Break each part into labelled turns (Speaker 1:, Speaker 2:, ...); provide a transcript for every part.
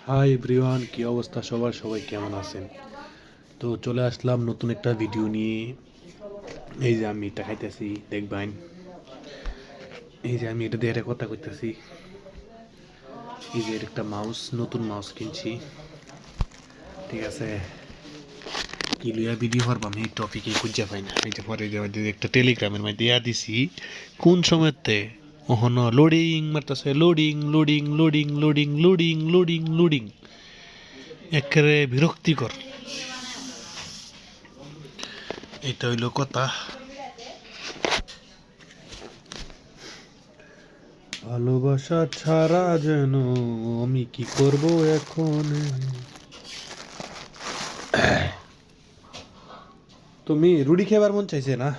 Speaker 1: Hi everyone, কি অবস্থা সবার? সবাই কেমন আছেন? তো চলে আসলাম নতুন একটা ভিডিও নিয়ে। এই যে আমি এটা খাইতেছি, দেখবেন। এই যে আমি এটা দিয়ে একটা কথা কইতেছি। এই যে এর একটা মাউস, নতুন মাউস কিনছি। ঠিক আছে, কি লইয়া ভিডিও করবো আমি এই টপিকে খুঁজে পাই না। এই যে পরে যে একটা টেলিগ্রামের মধ্যে দিয়া দিছি, কোন সময়তে ওহনো লোডিং মারতেছে, loading loading loading loading loading loading loading, একেবারে বিরক্তিকর। এটা হইলো কথা। ভালোবাসা ছাড়া যেন আমি কি করব এখন। তুমি রুটি খেবার মন চাইছে না?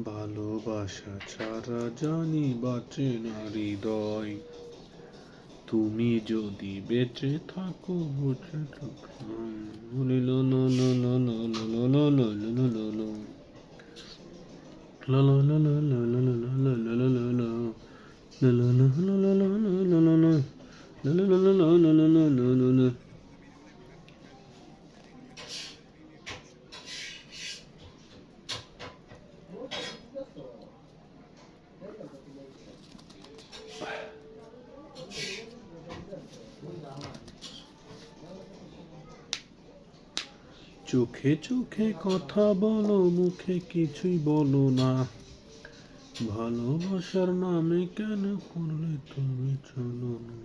Speaker 1: ভালোবাসা ছাড়া জানি বাঁচে না হৃদয়, তুমি যদি বেঁচে থাকো বেঁচে থাকো। লো লো লো লো লো লো লো লো লো লো লো লো লো। লো লো লো লো লো লো লো লো লো লো লো লো। লো লো লো লো লো লো লো লো লো লো। লো লো লো লো লো লো লো লো লো লো। চোখে চোখে কথা বলো, মুখে কিছুই বলো না। ভালোবাসার নামে কেন করলে তুমি চলো না?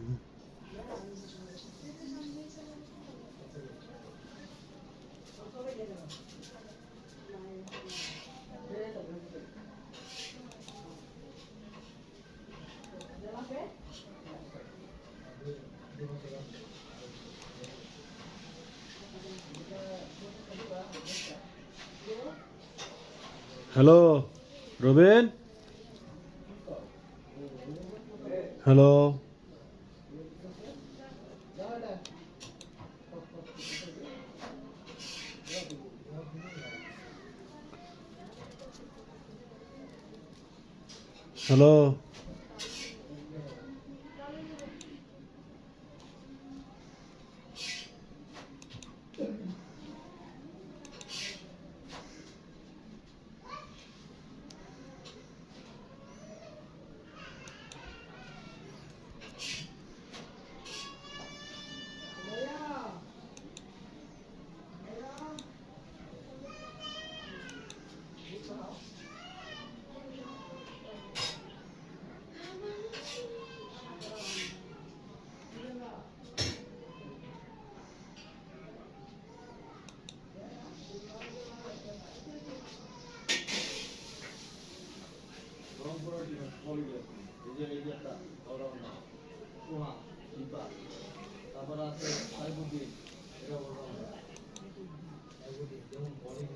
Speaker 1: Hello Robin, hello. হ্যালো। তারপরে আছে সাইবুদ্দিন, এটা বলবো আমরা। সাইবুদ্দিন যেমন বলিং